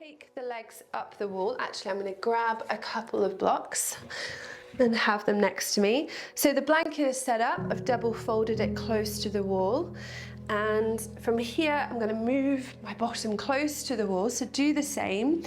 Take the legs up the wall. Actually, I'm going to grab a couple of blocks and have them next to me. So the blanket is set up. I've double folded it close to the wall. And from here, I'm going to move my bottom close to the wall. So do the same.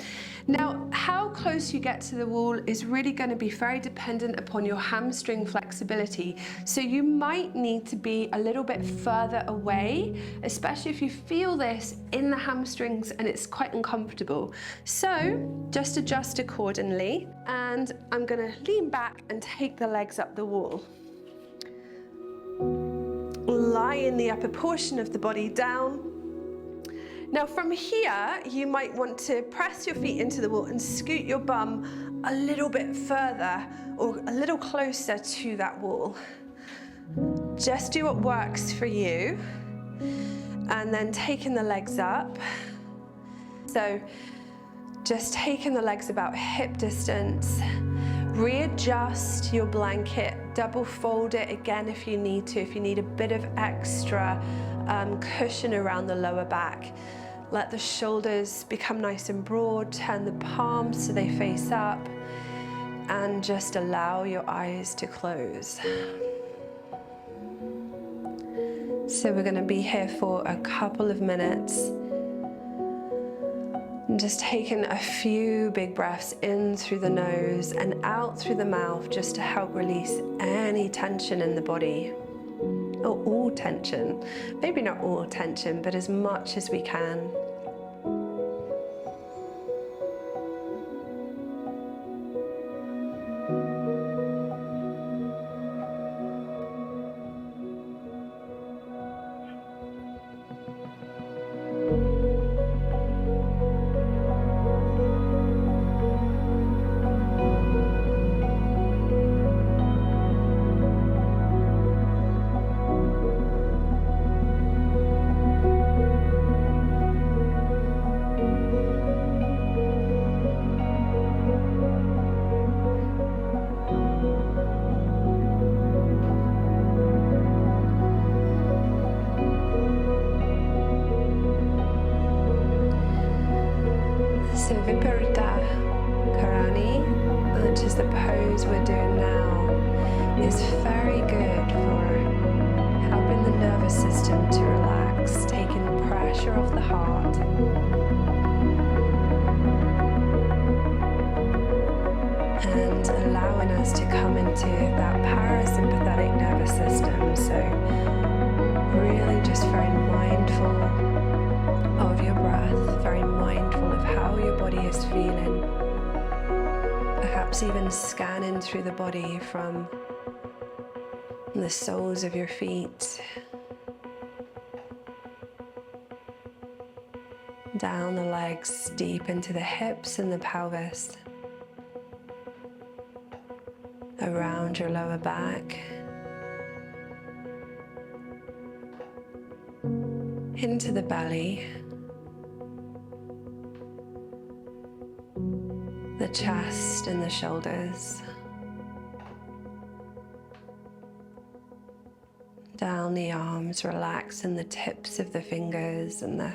Now, how close you get to the wall is really going to be very dependent upon your hamstring flexibility. So you might need to be a little bit further away, especially if you feel this in the hamstrings and it's quite uncomfortable. So just adjust accordingly. And I'm going to lean back and take the legs up the wall. Lie in the upper portion of the body down. Now from here, you might want to press your feet into the wall and scoot your bum a little bit further or a little closer to that wall. Just do what works for you. And then taking the legs up. So just taking the legs about hip distance. Readjust your blanket, double fold it again if you need to, if you need a bit of extra cushion around the lower back. Let the shoulders become nice and broad, turn the palms so they face up, and just allow your eyes to close. So we're going to be here for a couple of minutes. And just taking a few big breaths in through the nose and out through the mouth just to help release any tension in the body. Or all tension. Maybe not all tension, but as much as we can. So Viparita Karani, which is the pose we're doing now, is very good for helping the nervous system to relax, taking the pressure off the heart. And allowing us to come into that parasympathetic nervous system. So really just very mindful of your breath, very mindful of how your body is feeling. Perhaps even scanning through the body from the soles of your feet, down the legs, deep into the hips and the pelvis, around your lower back, into the belly, the chest and the shoulders, down the arms, relaxing the tips of the fingers and the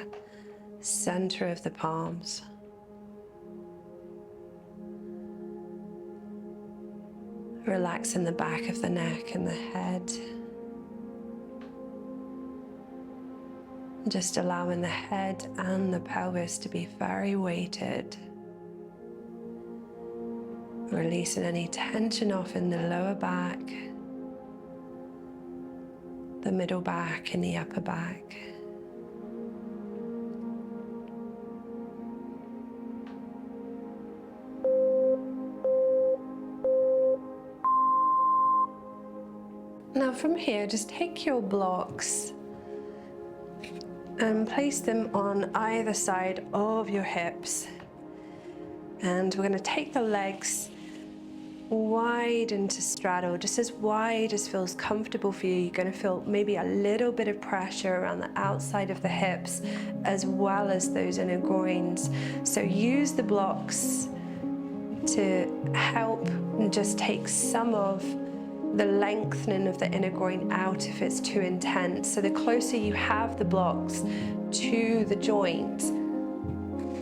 center of the palms. Relaxing the back of the neck and the head. Just allowing the head and the pelvis to be very weighted. Releasing any tension off in the lower back, the middle back and the upper back. Now from here, just take your blocks and place them on either side of your hips. And we're going to take the legs wide into straddle, just as wide as feels comfortable for you. You're going to feel maybe a little bit of pressure around the outside of the hips as well as those inner groins. So use the blocks to help and just take some of the lengthening of the inner groin out if it's too intense. So the closer you have the blocks to the joint,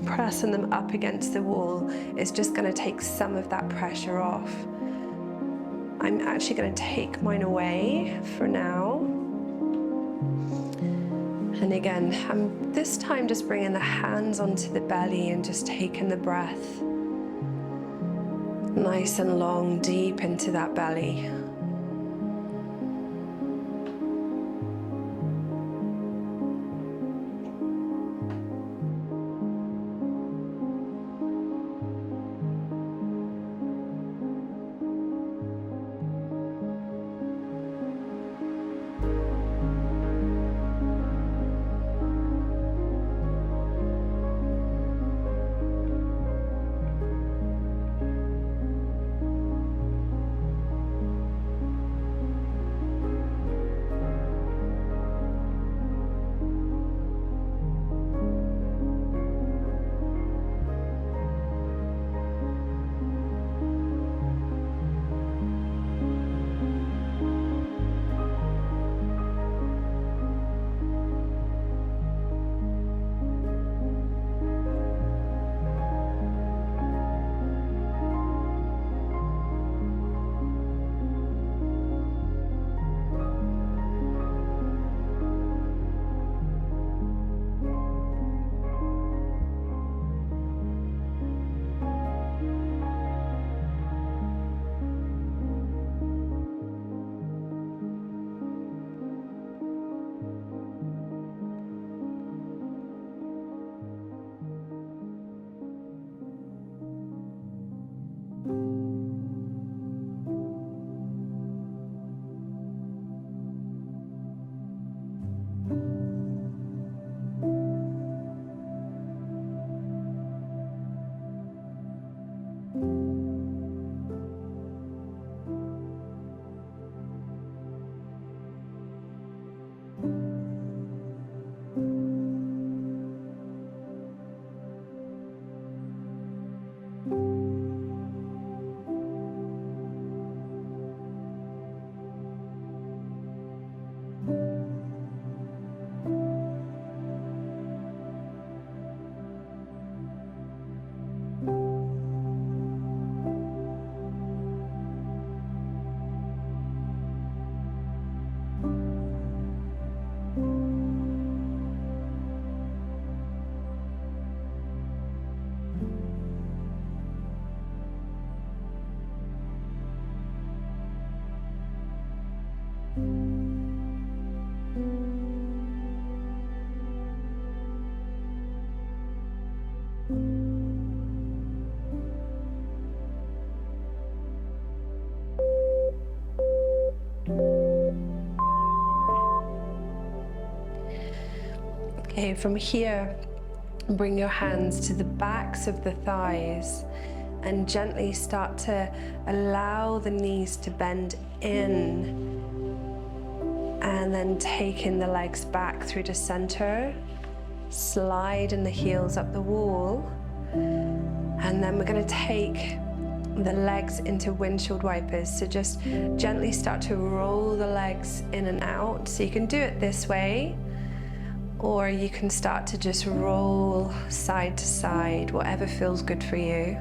pressing them up against the wall is just going to take some of that pressure off. I'm actually going to take mine away for now. And again, I'm this time just bringing the hands onto the belly and just taking the breath nice and long, deep into that belly. Okay, from here, bring your hands to the backs of the thighs and gently start to allow the knees to bend in, and then taking the legs back through to center, sliding the heels up the wall, and then we're going to take the legs into windshield wipers. So just gently start to roll the legs in and out. So you can do it this way, or you can start to just roll side to side, whatever feels good for you.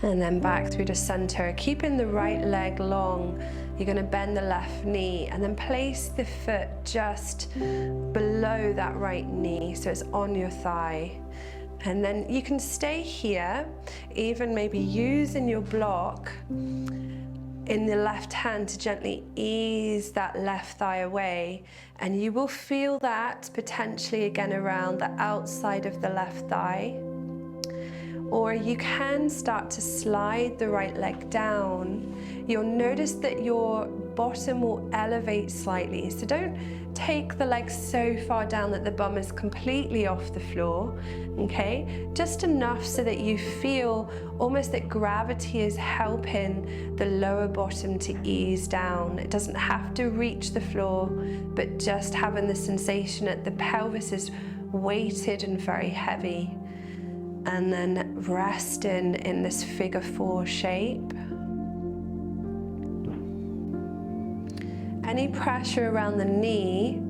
And then back through to center, keeping the right leg long. You're going to bend the left knee and then place the foot just below that right knee, so it's on your thigh. And then you can stay here, even maybe using your block in the left hand to gently ease that left thigh away. And you will feel that potentially again around the outside of the left thigh. Or you can start to slide the right leg down. You'll notice that your bottom will elevate slightly. So don't take the legs so far down that the bum is completely off the floor, okay? Just enough so that you feel almost that gravity is helping the lower bottom to ease down. It doesn't have to reach the floor, but just having the sensation that the pelvis is weighted and very heavy. And then resting in this figure 4 shape. any pressure around the knee,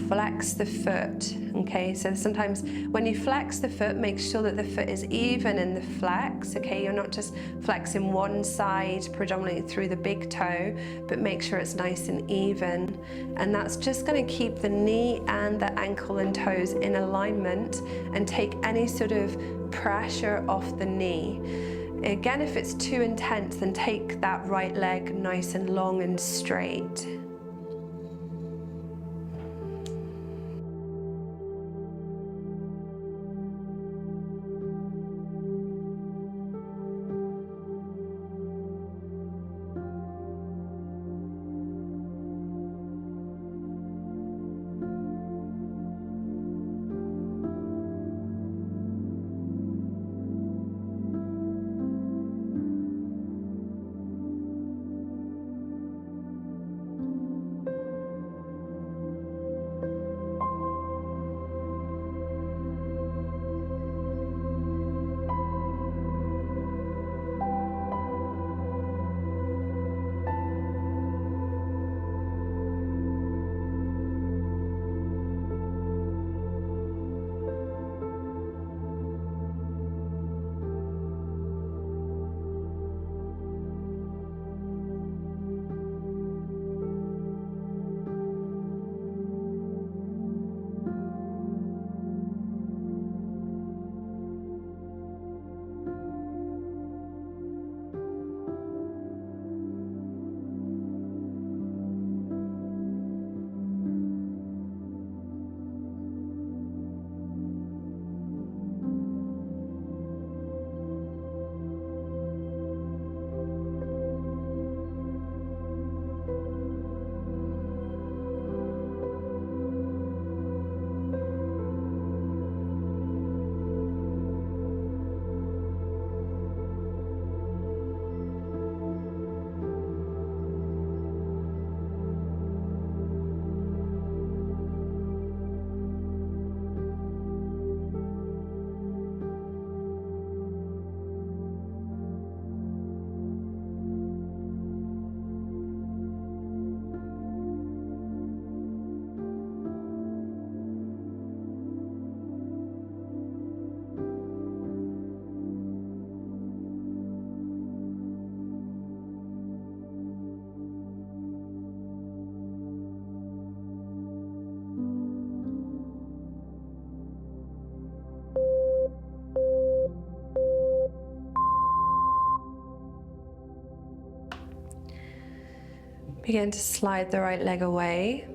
flex the foot, okay? So sometimes when you flex the foot, make sure that the foot is even in the flex, okay? You're not just flexing one side predominantly through the big toe, but make sure it's nice and even. And that's just gonna keep the knee and the ankle and toes in alignment and take any sort of pressure off the knee. Again, if it's too intense, then take that right leg nice and long and straight. Begin to slide the right leg away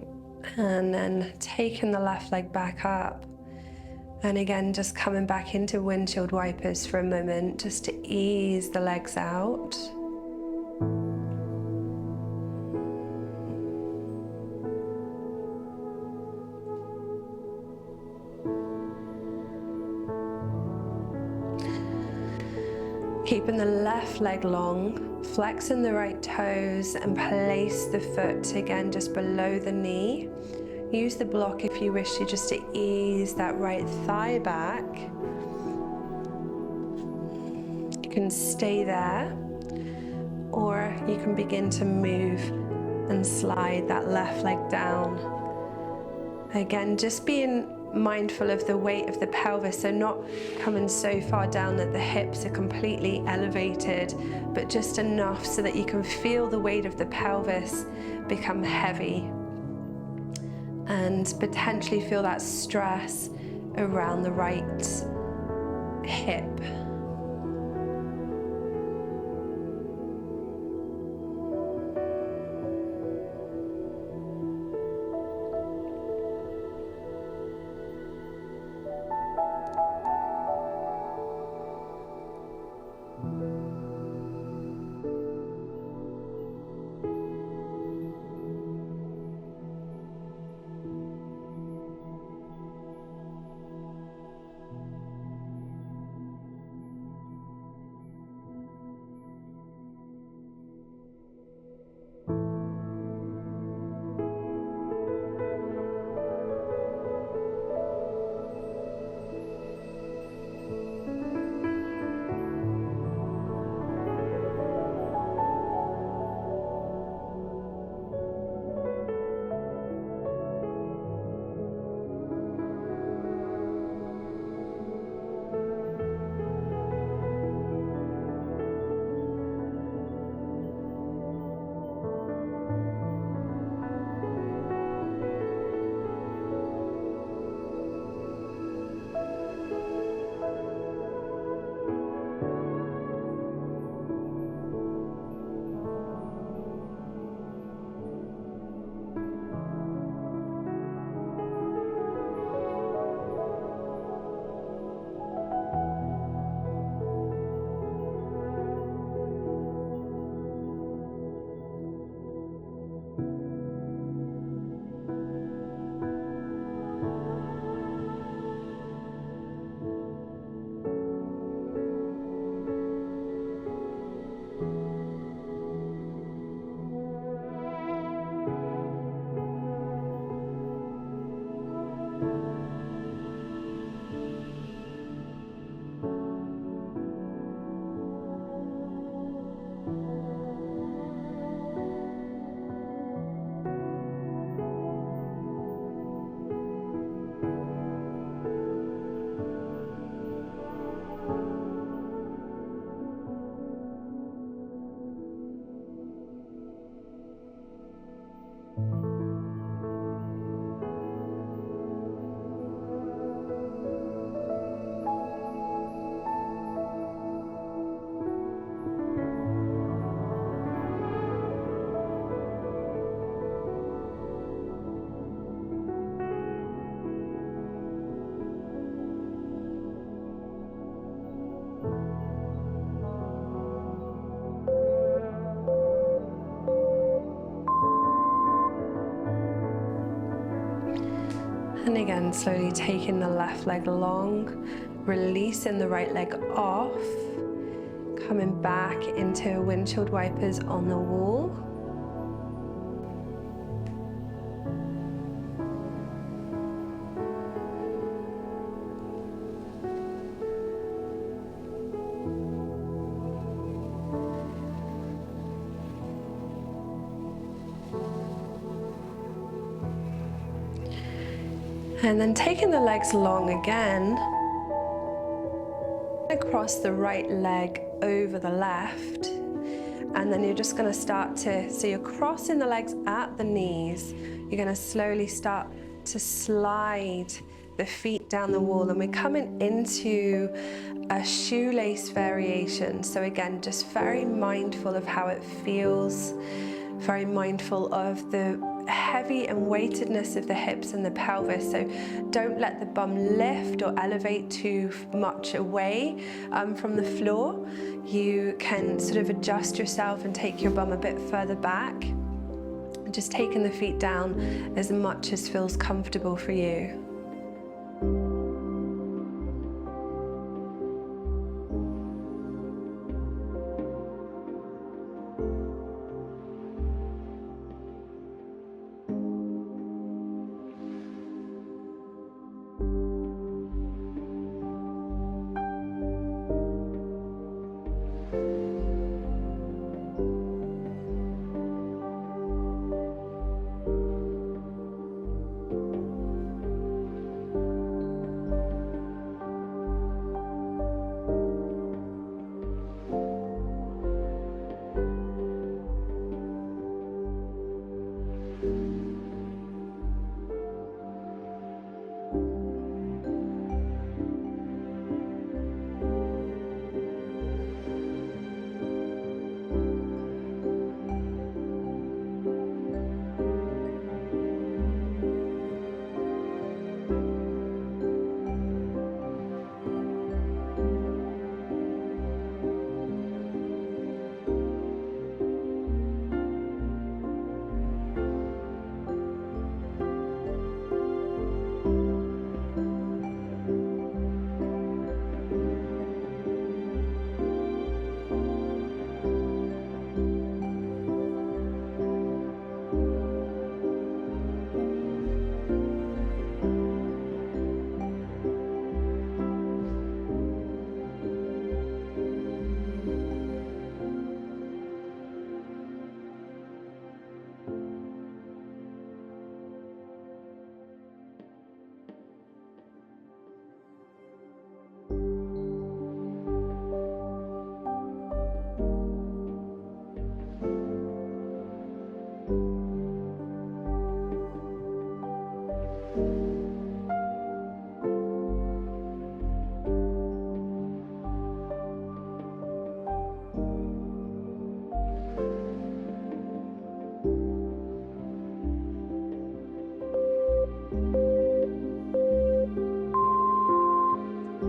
and then taking the left leg back up. And again, just coming back into windshield wipers for a moment, just to ease the legs out. Keeping the left leg long, flexing the right toes and place the foot again just below the knee. Use the block if you wish to, just to ease that right thigh back. You can stay there, or you can begin to move and slide that left leg down. Again, just being mindful of the weight of the pelvis, so not coming so far down that the hips are completely elevated, but just enough so that you can feel the weight of the pelvis become heavy and potentially feel that stress around the right hip. And again, slowly taking the left leg long, releasing the right leg off, coming back into windshield wipers on the wall. And then taking the legs long again, across the right leg over the left. And then you're just going to start to, so you're crossing the legs at the knees. You're going to slowly start to slide the feet down the wall, and we're coming into a shoelace variation. So again, just very mindful of how it feels, very mindful of the heavy and weightedness of the hips and the pelvis. So don't let the bum lift or elevate too much away from the floor. You can sort of adjust yourself and take your bum a bit further back. Just taking the feet down as much as feels comfortable for you.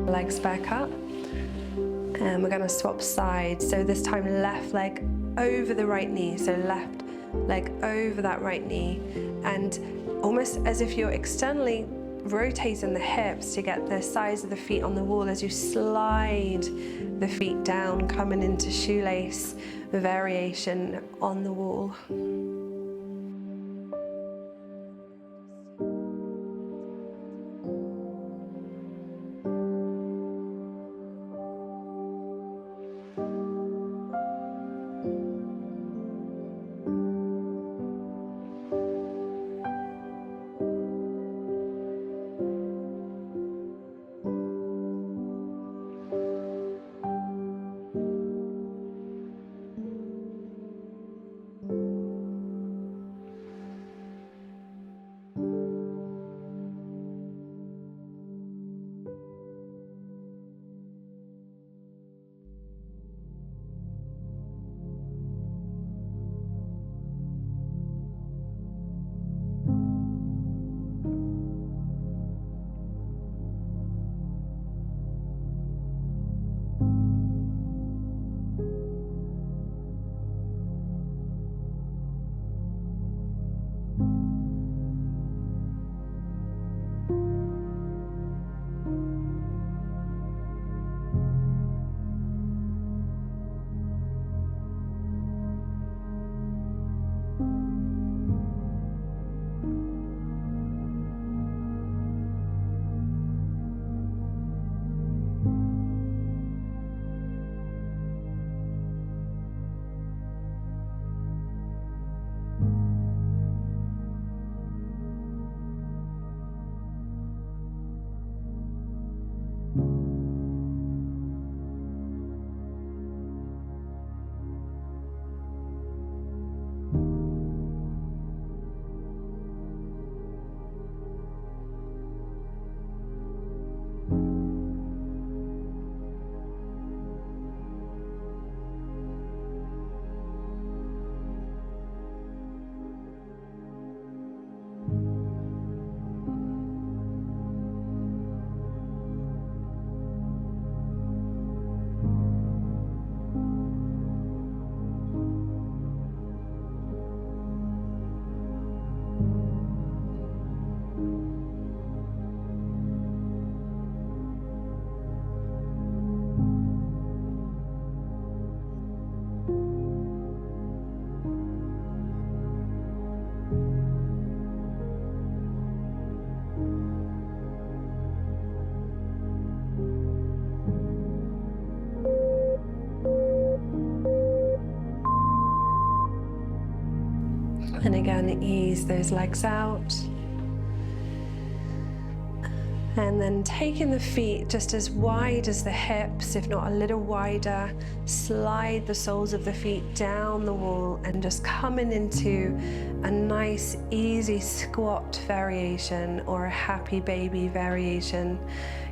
Legs back up, and we're going to swap sides. So this time left leg over the right knee, so left leg over that right knee, and almost as if you're externally rotating the hips to get the sides of the feet on the wall as you slide the feet down, coming into shoelace variation on the wall. and ease those legs out. And then taking the feet just as wide as the hips, if not a little wider, slide the soles of the feet down the wall and just coming into a nice easy squat variation or a happy baby variation,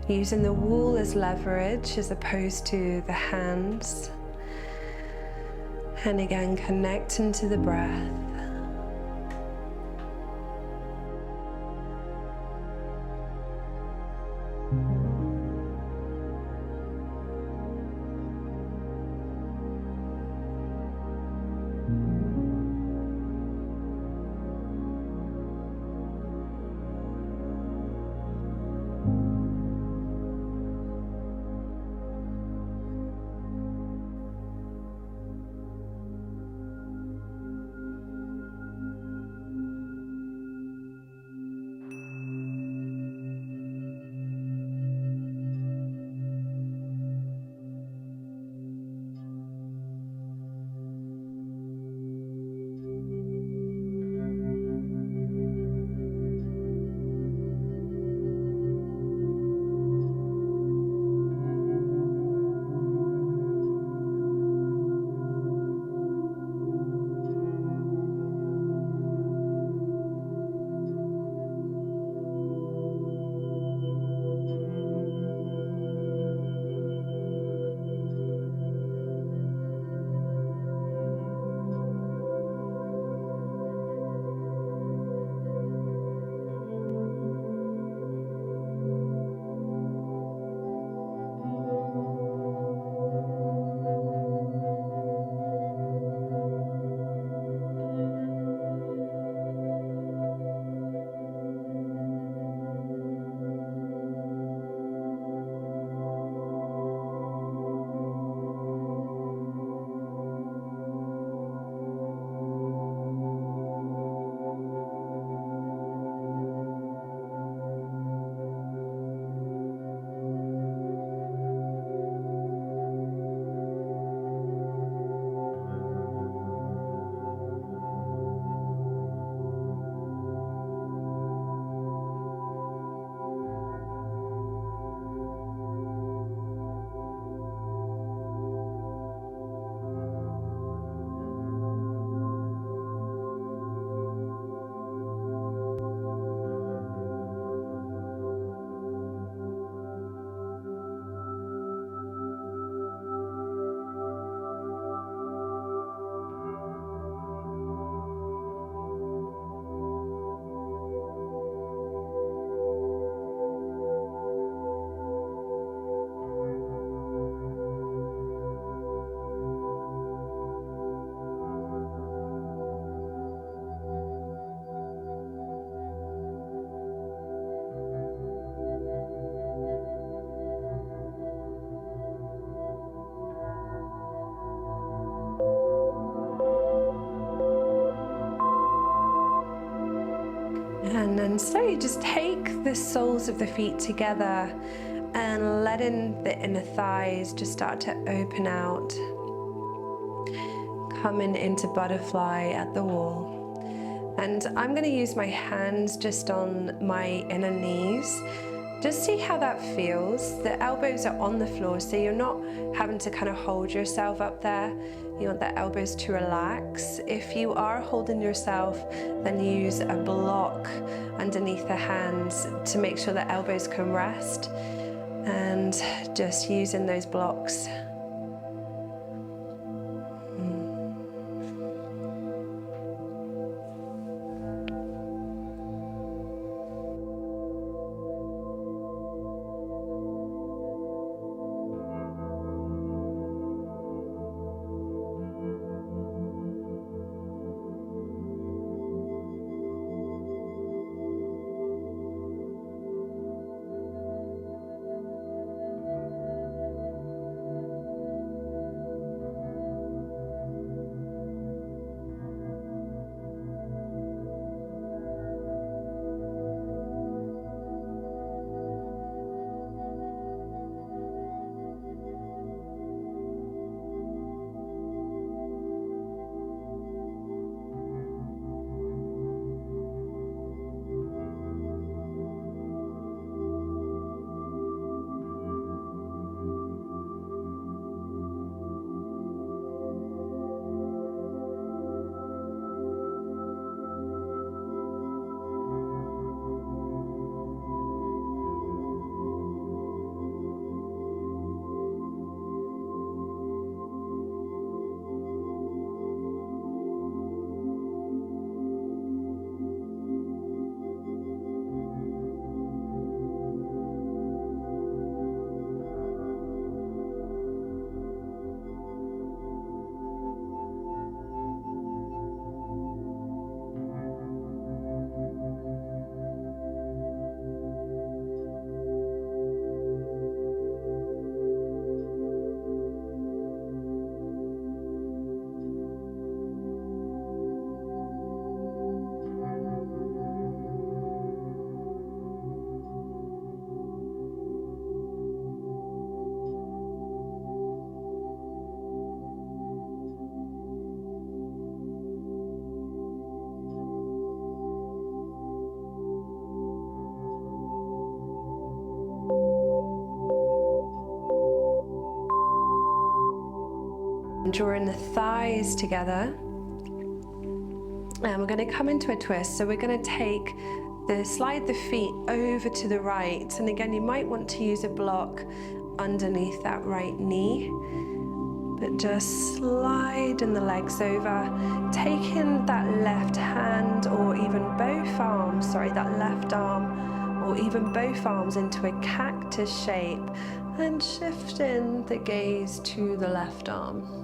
using the wall as leverage as opposed to the hands. And again, connecting to the breath. And then slowly just take the soles of the feet together and letting the inner thighs just start to open out. Coming into butterfly at the wall. And I'm going to use my hands just on my inner knees. Just see how that feels. The elbows are on the floor, so you're not having to kind of hold yourself up there. You want the elbows to relax. If you are holding yourself, then use a block underneath the hands to make sure the elbows can rest. And just using those blocks. drawing the thighs together. And we're going to come into a twist. So we're going to slide the feet over to the right. And again, you might want to use a block underneath that right knee. But just sliding the legs over, taking that left hand or even both arms, that left arm or even both arms into a cactus shape and shifting the gaze to the left arm.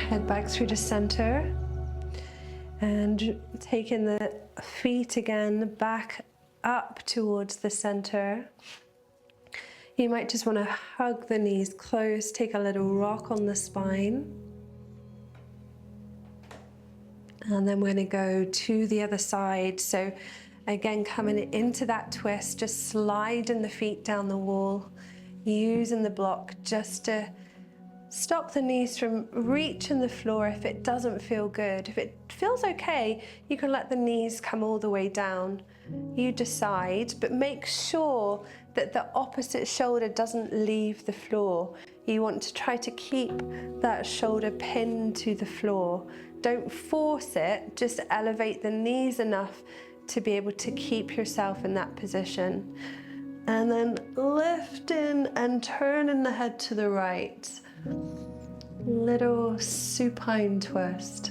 Head back through the center and taking the feet again back up towards the center. You might just want to hug the knees close, take a little rock on the spine. And then we're going to go to the other side. So again, coming into that twist, just sliding the feet down the wall, using the block just to stop the knees from reaching the floor if it doesn't feel good. If it feels okay, you can let the knees come all the way down. You decide, but make sure that the opposite shoulder doesn't leave the floor. You want to try to keep that shoulder pinned to the floor. Don't force it, just elevate the knees enough to be able to keep yourself in that position. And then lifting and turning the head to the right. Little supine twist.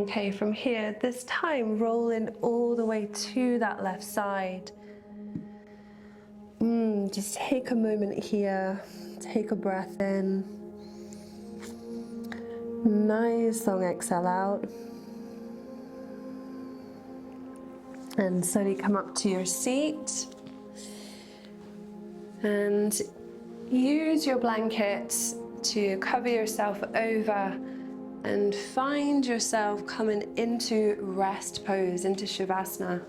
Okay, from here, this time roll in all the way to that left side. Just take a moment here, take a breath in. Nice long exhale out. And slowly come up to your seat. And use your blanket to cover yourself over and find yourself coming into rest pose, into Shavasana.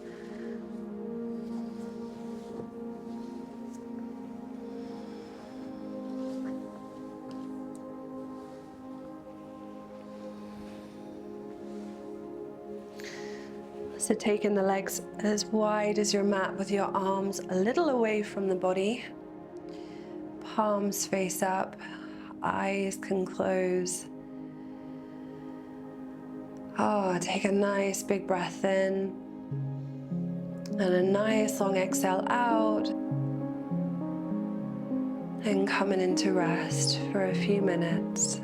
So taking the legs as wide as your mat with your arms a little away from the body. Palms face up, eyes can close. Take a nice big breath in and a nice long exhale out. And coming into rest for a few minutes.